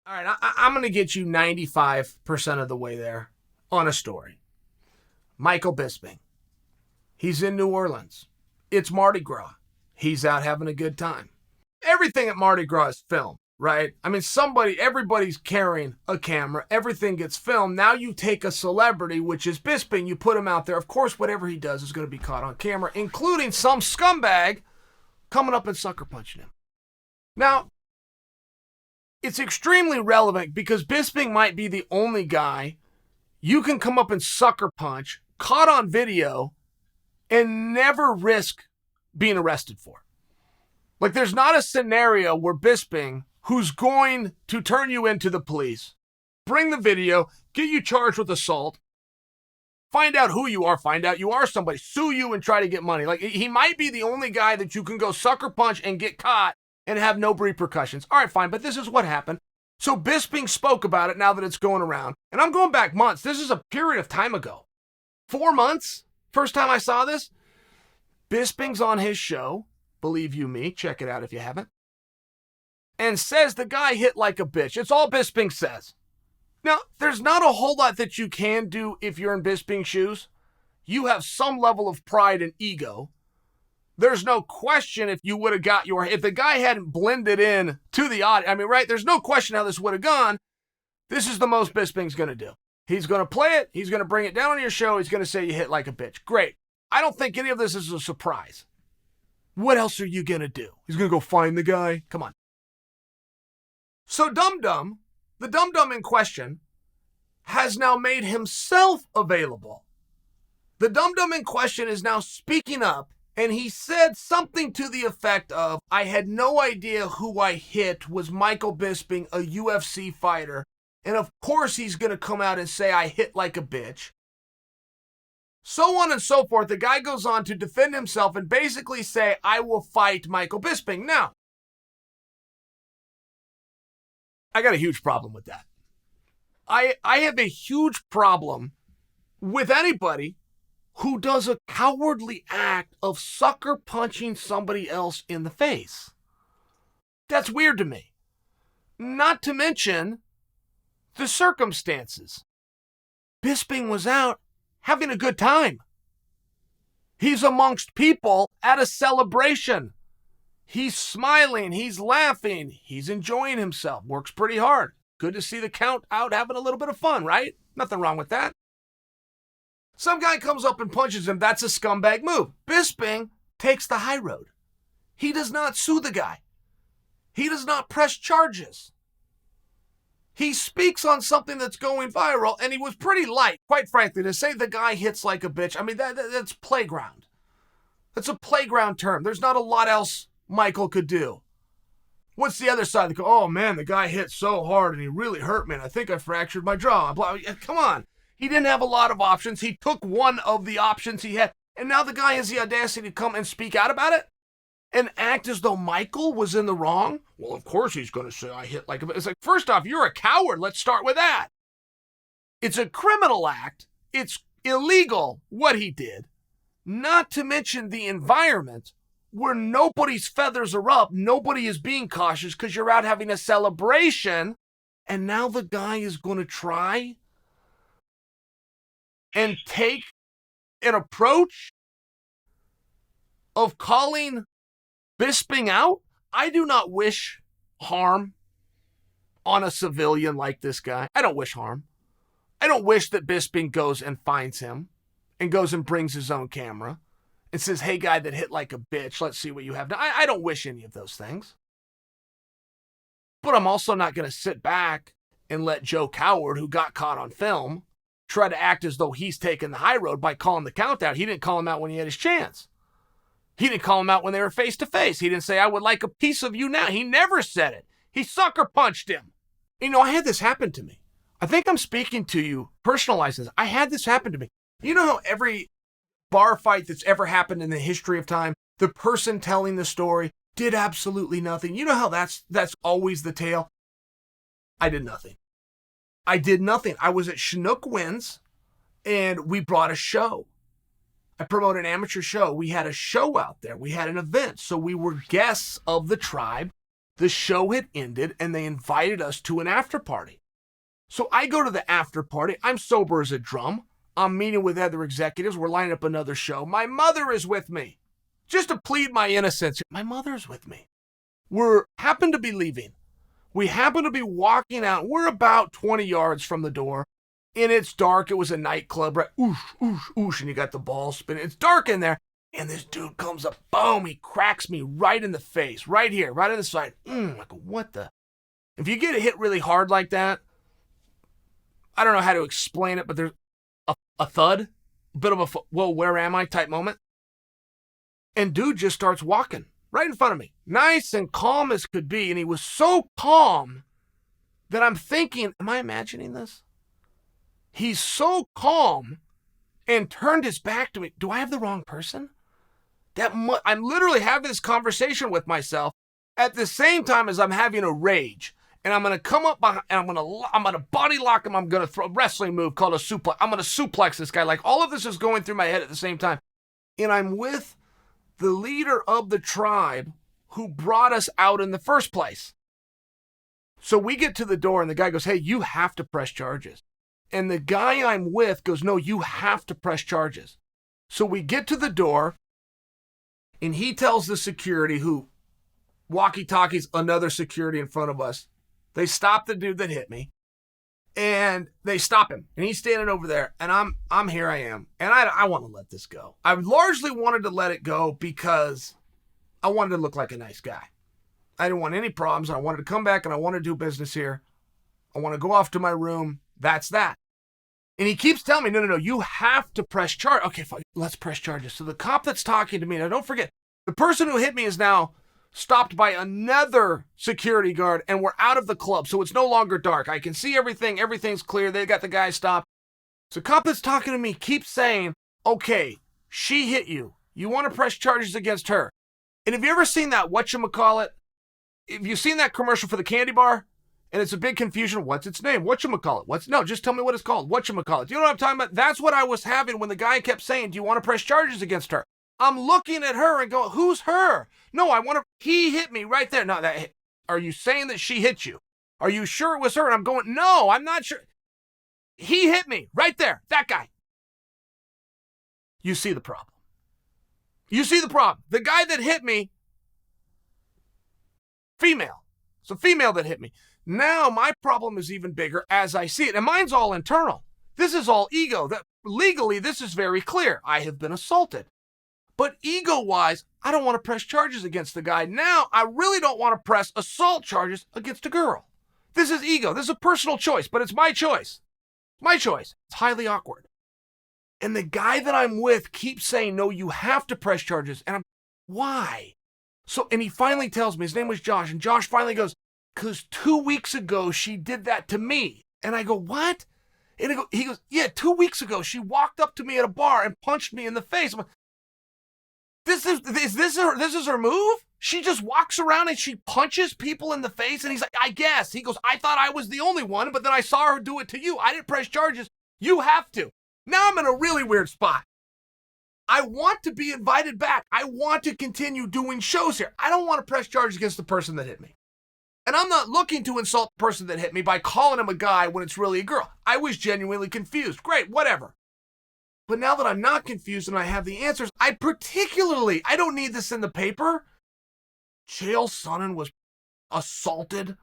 All right, I'm going to get you 95% of the way there on a story. Michael Bisping. He's in New Orleans. It's Mardi Gras. He's out having a good time. Everything at Mardi Gras is filmed, right? I mean, everybody's carrying a camera. Everything gets filmed. Now you take a celebrity, which is Bisping, you put him out there. Of course, whatever he does is going to be caught on camera, including some scumbag coming up and sucker punching him. Now, it's extremely relevant because Bisping might be the only guy you can come up and sucker punch, caught on video, and never risk being arrested for. Like, there's not a scenario where Bisping, who's going to turn you into the police, bring the video, get you charged with assault, find out who you are, find out you are somebody, sue you and try to get money. Like, he might be the only guy that you can go sucker punch and get caught and have no repercussions. All right, fine, but this is what happened. So Bisping spoke about it now that it's going around. And I'm going back months. This is a period of time ago. 4 months? First time I saw this. Bisping's on his show, Believe You Me, check it out if you haven't, and says the guy hit like a bitch. It's all Bisping says. Now, there's not a whole lot that you can do if you're in Bisping's shoes. You have some level of pride and ego. There's no question if the guy hadn't blended in to the audience, I mean, right? There's no question how this would have gone. This is the most Bisping's going to do. He's going to play it. He's going to bring it down on your show. He's going to say you hit like a bitch. Great. I don't think any of this is a surprise. What else are you going to do? He's going to go find the guy? Come on. So the dum-dum in question, has now made himself available. The dum-dum in question is now speaking up, and he said something to the effect of, I had no idea who I hit was Michael Bisping, a UFC fighter. And of course he's going to come out and say I hit like a bitch. So on and so forth. The guy goes on to defend himself and basically say, I will fight Michael Bisping. Now, I got a huge problem with that. I have a huge problem with anybody who does a cowardly act of sucker punching somebody else in the face. That's weird to me. Not to mention the circumstances. Bisping was out having a good time. He's amongst people at a celebration. He's smiling, he's laughing, he's enjoying himself, works pretty hard. Good to see the count out having a little bit of fun, right? Nothing wrong with that. Some guy comes up and punches him. That's a scumbag move. Bisping takes the high road. He does not sue the guy. He does not press charges. He speaks on something that's going viral, and he was pretty light, quite frankly, to say the guy hits like a bitch. I mean, that's playground. That's a playground term. There's not a lot else Michael could do. What's the other side? They go, oh man, the guy hit so hard and he really hurt me, and I think I fractured my jaw. Come on. He didn't have a lot of options. He took one of the options he had. And now the guy has the audacity to come and speak out about it and act as though Michael was in the wrong. Well, of course he's going to say I hit like a... It's like, first off, you're a coward. Let's start with that. It's a criminal act. It's illegal what he did. Not to mention the environment where nobody's feathers are up. Nobody is being cautious because you're out having a celebration. And now the guy is going to try and take an approach of calling Bisping out. I do not wish harm on a civilian like this guy. I don't wish harm. I don't wish that Bisping goes and finds him and goes and brings his own camera and says, hey, guy that hit like a bitch, let's see what you have. I don't wish any of those things. But I'm also not going to sit back and let Joe Coward, who got caught on film, try to act as though he's taking the high road by calling the count out. He didn't call him out when he had his chance. He didn't call him out when they were face to face. He didn't say, I would like a piece of you now. He never said it. He sucker punched him. You know, I had this happen to me. I think I'm speaking to you, personalize this. I had this happen to me. You know how every bar fight that's ever happened in the history of time, the person telling the story did absolutely nothing. You know how that's always the tale? I did nothing. I did nothing. I was at Chinook Winds, and we brought a show. I promoted an amateur show. We had a show out there. We had an event. So we were guests of the tribe The show had ended and they invited us to an after party. So I go to the after party. I'm sober as a drum. I'm meeting with other executives. We're lining up another show. My mother is with me. Just to plead my innocence, my mother's with me. We happen to be leaving. We happen to be walking out. We're about 20 yards from the door. And it's dark. It was a nightclub, right? Oosh, oosh, oosh. And you got the ball spinning. It's dark in there. And this dude comes up. Boom. He cracks me right in the face. Right here. Right on the side. Like, what the? If you get hit really hard like that, I don't know how to explain it, but there's a thud. A bit of a, whoa, where am I type moment. And dude just starts walking right in front of me. Nice and calm as could be. And he was so calm that I'm thinking, am I imagining this? He's so calm and turned his back to me. Do I have the wrong person? I'm literally having this conversation with myself at the same time as I'm having a rage. And I'm going to come up behind, and I'm going to body lock him. I'm going to throw a wrestling move called a suplex. I'm going to suplex this guy. Like, all of this is going through my head at the same time. And I'm with the leader of the tribe who brought us out in the first place. So we get to the door and the guy goes, hey, you have to press charges. And the guy I'm with goes, no, you have to press charges. So we get to the door and he tells the security who walkie-talkies another security in front of us. They stop the dude that hit me and they stop him and he's standing over there and I'm here I am. And I want to let this go. I largely wanted to let it go because I wanted to look like a nice guy. I didn't want any problems. I wanted to come back and I want to do business here. I want to go off to my room. That's that. And he keeps telling me, no, you have to press charge. Okay, fine, let's press charges. So the cop that's talking to me, now don't forget, the person who hit me is now stopped by another security guard and we're out of the club. So it's no longer dark. I can see everything. Everything's clear. They got the guy stopped. So the cop that's talking to me keeps saying, okay, she hit you. You want to press charges against her. And have you ever seen that whatchamacallit? Have you seen that commercial for the candy bar? And it's a big confusion. What's its name? Whatchamacallit? No, just tell me what it's called. Whatchamacallit. Do you know what I'm talking about? That's what I was having when the guy kept saying, do you want to press charges against her? I'm looking at her and going, who's her? No, he hit me right there. No, are you saying that she hit you? Are you sure it was her? And I'm going, no, I'm not sure. He hit me right there. That guy. You see the problem. You see the problem. The guy that hit me, female. It's a female that hit me. Now my problem is even bigger as I see it. And mine's all internal. This is all ego. Legally, this is very clear. I have been assaulted. But ego-wise, I don't want to press charges against the guy. Now, I really don't want to press assault charges against a girl. This is ego. This is a personal choice, but it's my choice. My choice. It's highly awkward. And the guy that I'm with keeps saying, no, you have to press charges. And why? And he finally tells me, his name was Josh, and Josh finally goes, because 2 weeks ago, she did that to me. And I go, what? And he goes, yeah, 2 weeks ago, she walked up to me at a bar and punched me in the face. I'm like, This is her move? She just walks around and she punches people in the face. And he's like, I guess. He goes, I thought I was the only one, but then I saw her do it to you. I didn't press charges. You have to. Now I'm in a really weird spot. I want to be invited back. I want to continue doing shows here. I don't want to press charges against the person that hit me. And I'm not looking to insult the person that hit me by calling him a guy when it's really a girl. I was genuinely confused. Great, whatever. But now that I'm not confused and I have the answers, I don't need this in the paper. Chael Sonnen was assaulted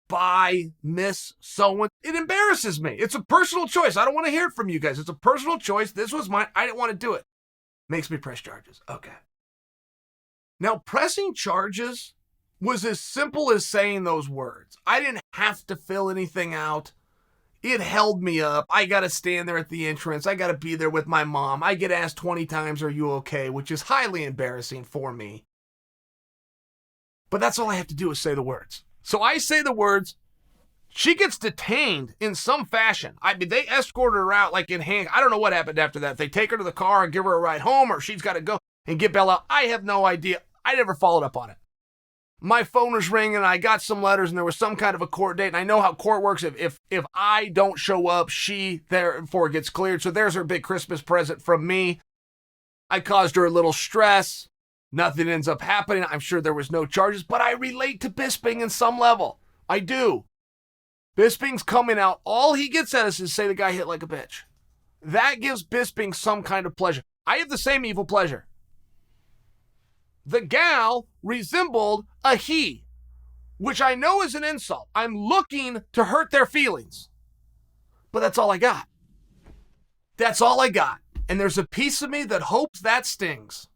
by Miss Sonnen. It embarrasses me. It's a personal choice. I don't want to hear it from you guys. It's a personal choice. This was mine. I didn't want to do it. Makes me press charges. Okay. Now, pressing charges was as simple as saying those words. I didn't have to fill anything out. It held me up. I got to stand there at the entrance. I got to be there with my mom. I get asked 20 times, are you okay? Which is highly embarrassing for me. But that's all I have to do is say the words. So I say the words. She gets detained in some fashion. I mean, they escorted her out like in hand. I don't know what happened after that. They take her to the car and give her a ride home, or she's got to go and get bail out. I have no idea. I never followed up on it. My phone was ringing and I got some letters and there was some kind of a court date. And I know how court works. If I don't show up, she therefore gets cleared. So there's her big Christmas present from me. I caused her a little stress. Nothing ends up happening. I'm sure there was no charges, but I relate to Bisping in some level. I do. Bisping's coming out. All he gets at us is say the guy hit like a bitch. That gives Bisping some kind of pleasure. I have the same evil pleasure. The gal resembled a he, which I know is an insult. I'm looking to hurt their feelings. But that's all I got. That's all I got. And there's a piece of me that hopes that stings.